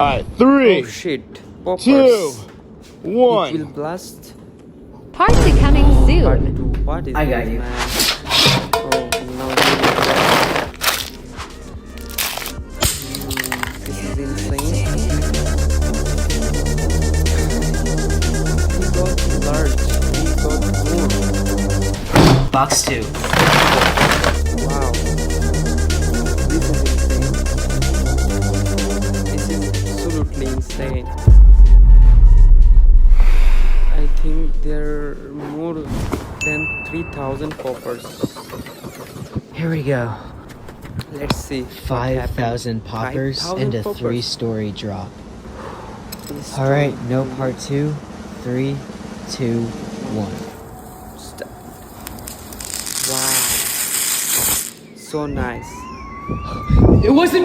Alright, Oh three, shit. Poppers. 2, It will 1. blast. Party coming Part soon. 2. What is I this, got you. man? Oh, now he will blast. This is insane. He got large. He got more. Box 2. Wow. This is insane. This is absolutely insane. I think there are more than 3,000 poppers. Here we go. Let's see. 5,000 poppers 5,000 and a poppers. 3-story drop. Please Alright, don't no do part 2. 3, 2, 1. Stop. Wow. So nice. It wasn't